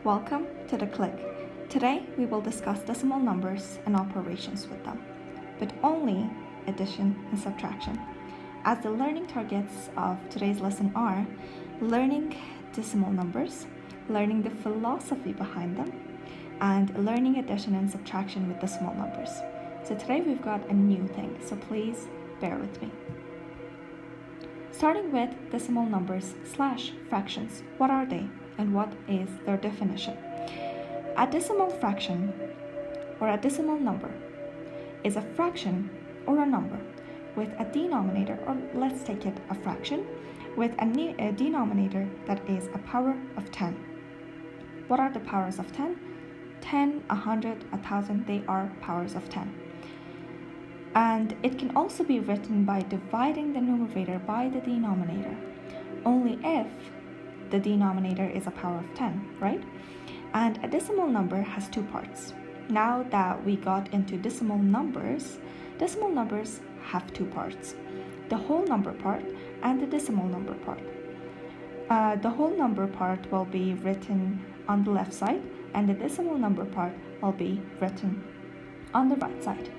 Welcome to The Click. Today we will discuss decimal numbers and operations with them, but only addition and subtraction, as the learning targets of today's lesson are learning decimal numbers, learning the philosophy behind them, and learning addition and subtraction with decimal numbers. So today we've got a new thing, so please bear with me. Starting with decimal numbers / fractions. What are they and what is their definition? A decimal fraction or a decimal number is a fraction or a number with a denominator, or let's take it a fraction, with a denominator that is a power of 10. What are the powers of 10? 10, 100, 1,000, they are powers of 10. And it can also be written by dividing the numerator by the denominator, only if the denominator is a power of 10, right? And a decimal number has two parts. Now that we got into decimal numbers have two parts: the whole number part and the decimal number part. The whole number part will be written on the left side, and the decimal number part will be written on the right side.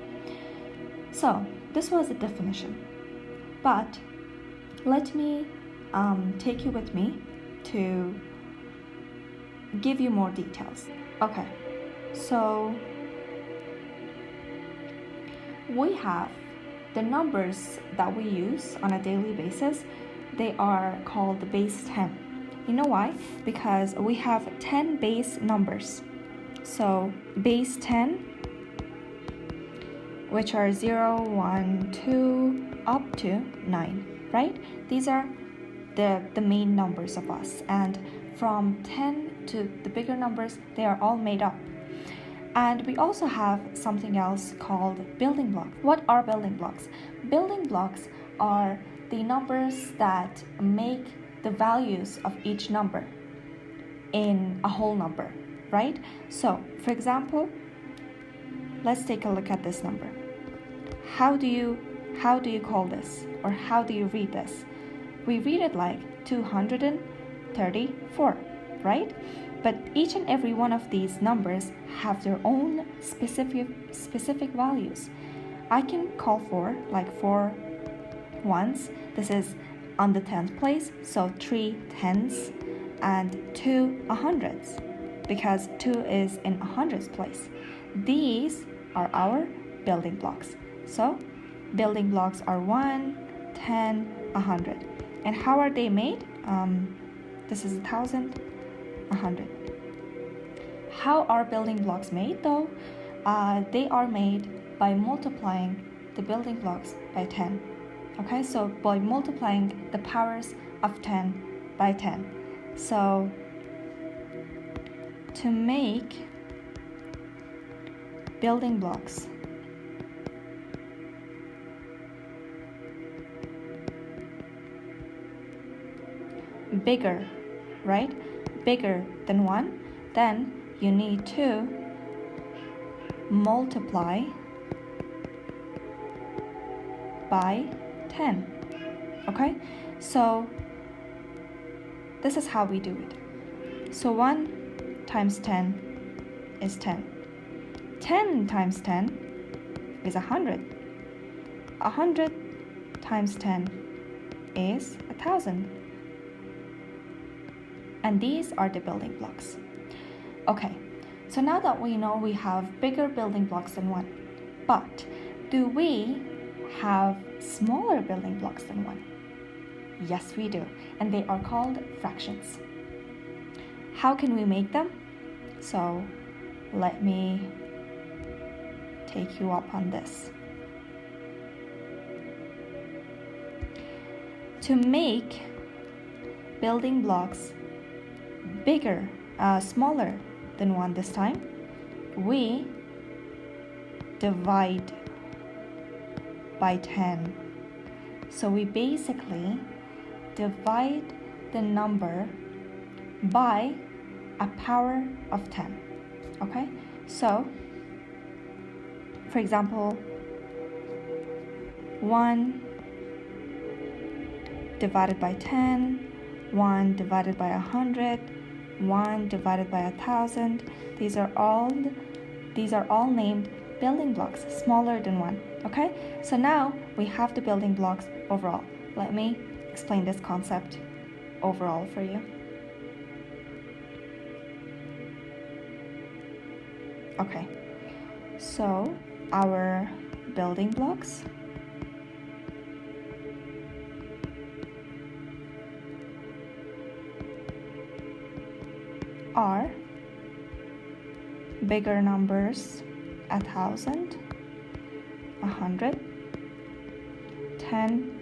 So this was the definition, but let me take you with me to give you more details. Okay, so we have the numbers that we use on a daily basis. They are called the base 10. You know why? Because we have 10 base numbers. So base 10, which are 0, 1, 2, up to 9, right? These are the main numbers of us. And from 10 to the bigger numbers, they are all made up. And we also have something else called building blocks. What are building blocks? Building blocks are the numbers that make the values of each number in a whole number, right? So, for example, let's take a look at this number. How do you call this, or how do you read this? We read it like 234, right? But each and every one of these numbers have their own specific values. I can call 4 like 4 ones. This is on the 10th place, so 3 tens and 2 100s, because 2 is in 100th place. These are our building blocks. So building blocks are 1, 10, 100. And how are they made? This is 1,000, 100. How are building blocks made though? They are made by multiplying the building blocks by 10. Okay, so by multiplying the powers of 10 by 10. So to make building blocks bigger, right? Bigger than 1, then you need to multiply by 10. Okay? So this is how we do it. So 1 times 10 is 10. 10 times 10 is 100. 100 times 10 is 1,000. And these are the building blocks. Okay, so now that we know we have bigger building blocks than 1, but do we have smaller building blocks than 1? Yes, we do, and they are called fractions. How can we make them? So let me take you up on this. To make building blocks smaller than 1 this time, we divide by 10. So we basically divide the number by a power of 10. Okay, so for example, 1 divided by 10, 1 divided by 100, 1 divided by 1,000. These are all named building blocks smaller than 1. Okay, so now we have the building blocks overall. Let me explain this concept overall for you. Okay, so our building blocks are bigger numbers 1,000, 100, 10,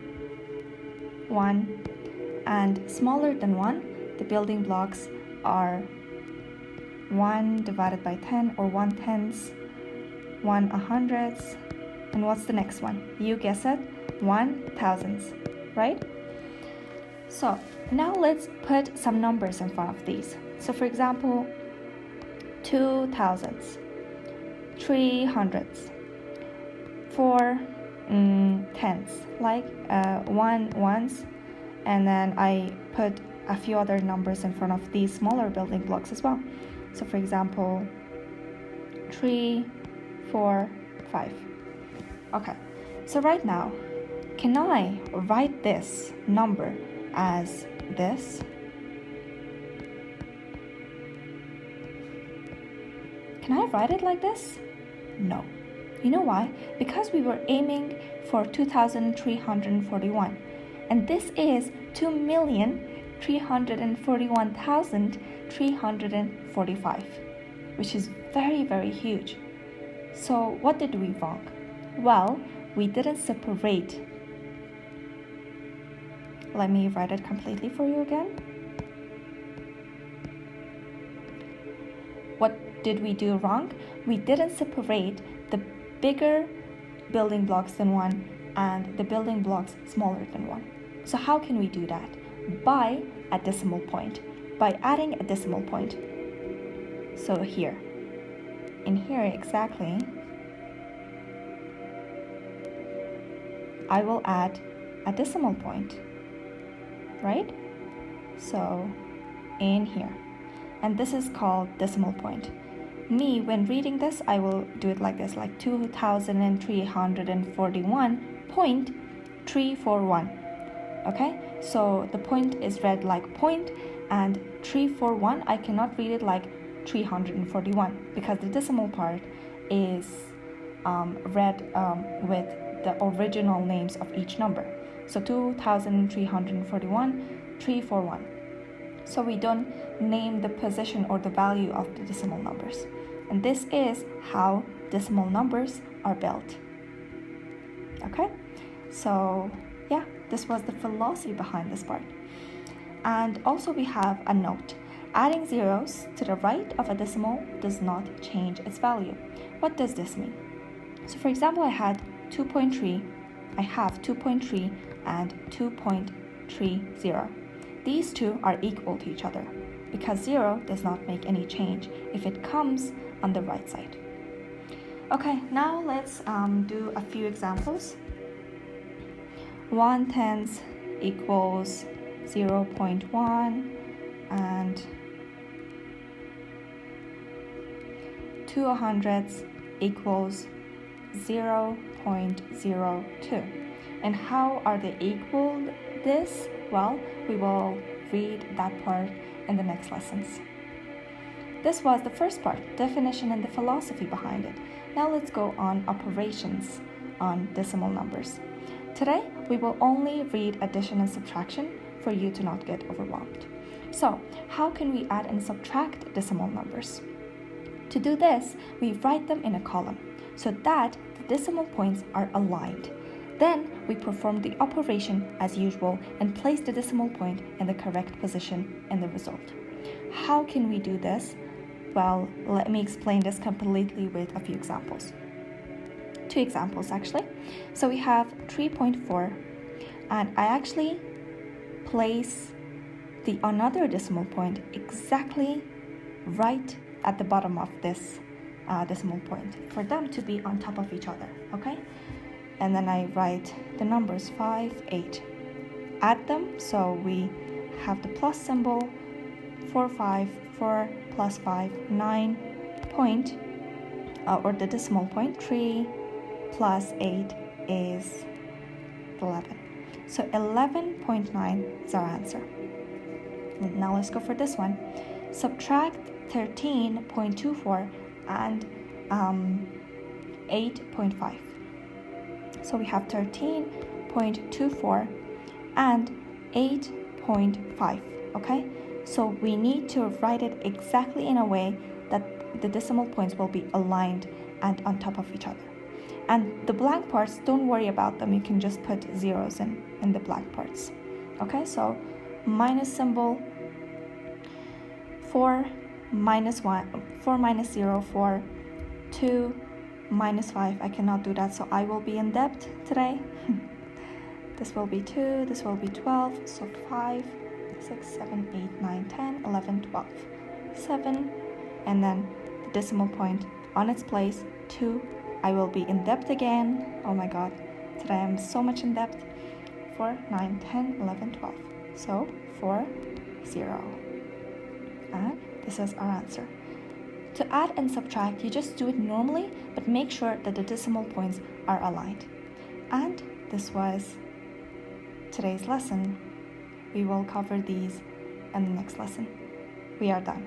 1, and smaller than 1, the building blocks are 1 divided by 10 or 1/10, 1/100, and what's the next one? You guess it, 1,000s, right? So now let's put some numbers in front of these. So for example, 2,000s, 300s, 4 tens, like 1 ones, and then I put a few other numbers in front of these smaller building blocks as well. So for example, 3, 4, 5. Okay, so right now, can I write this number as this? Can I write it like this? No. You know why? Because we were aiming for 2,341, and this is 2,341,345, which is very, very huge. So what did we wrong? Well, we didn't separate. Let me write it completely for you again. What did we do wrong? We didn't separate the bigger building blocks than 1 and the building blocks smaller than 1. So how can we do that? By a decimal point, by adding a decimal point. So here, in here exactly, I will add a decimal point, right? So in here, and this is called decimal point. Me, when reading this, I will do it like this, like 2,341.341. Okay, so the point is read like point, and 341, I cannot read it like 341 because the decimal part is read with the original names of each number. So 2,341, 341. So we don't name the position or the value of the decimal numbers. And this is how decimal numbers are built. Okay, so yeah, this was the philosophy behind this part. And also we have a note. Adding zeros to the right of a decimal does not change its value. What does this mean? So for example, I have 2.3 and 2.30. These two are equal to each other because 0 does not make any change if it comes on the right side. Okay, now let's do a few examples. 1/10 equals 0.1 and 2/100 equals 0.02. And how are they equal this? Well, we will read that part in the next lessons. This was the first part, definition and the philosophy behind it. Now let's go on operations on decimal numbers. Today, we will only read addition and subtraction for you to not get overwhelmed. So, how can we add and subtract decimal numbers? To do this, we write them in a column so that the decimal points are aligned. Then we perform the operation as usual and place the decimal point in the correct position in the result. How can we do this? Well, let me explain this completely with a few examples. 2 examples actually. So we have 3.4, and I actually place the another decimal point exactly right at the bottom of this decimal point for them to be on top of each other, okay? And then I write the numbers 5, 8. Add them, so we have the plus symbol, 4, 5, 4 plus 5, 9 point, or the decimal point. 3 plus 8 is 11. So 11.9 is our answer. Now let's go for this one. Subtract 13.24 and 8.5. So we have 13.24 and 8.5. Okay, so we need to write it exactly in a way that the decimal points will be aligned and on top of each other. And the blank parts, don't worry about them. You can just put zeros in the blank parts. Okay, so minus symbol, 4 minus 1, 4 minus 0, 4, 2 minus 5. I cannot do that, so I will be in debt today. This will be 2, this will be 12, so 5, 6, 7, 8, 9, 10, 11, 12, 7, and then the decimal point on its place, 2. I will be in debt again. Oh my god, today I'm so much in debt. 4, 9, 10, 11, 12. So 4, 0. And this is our answer. To add and subtract, you just do it normally, but make sure that the decimal points are aligned. And this was today's lesson. We will cover these in the next lesson. We are done.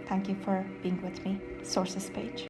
Thank you for being with me. Sources page.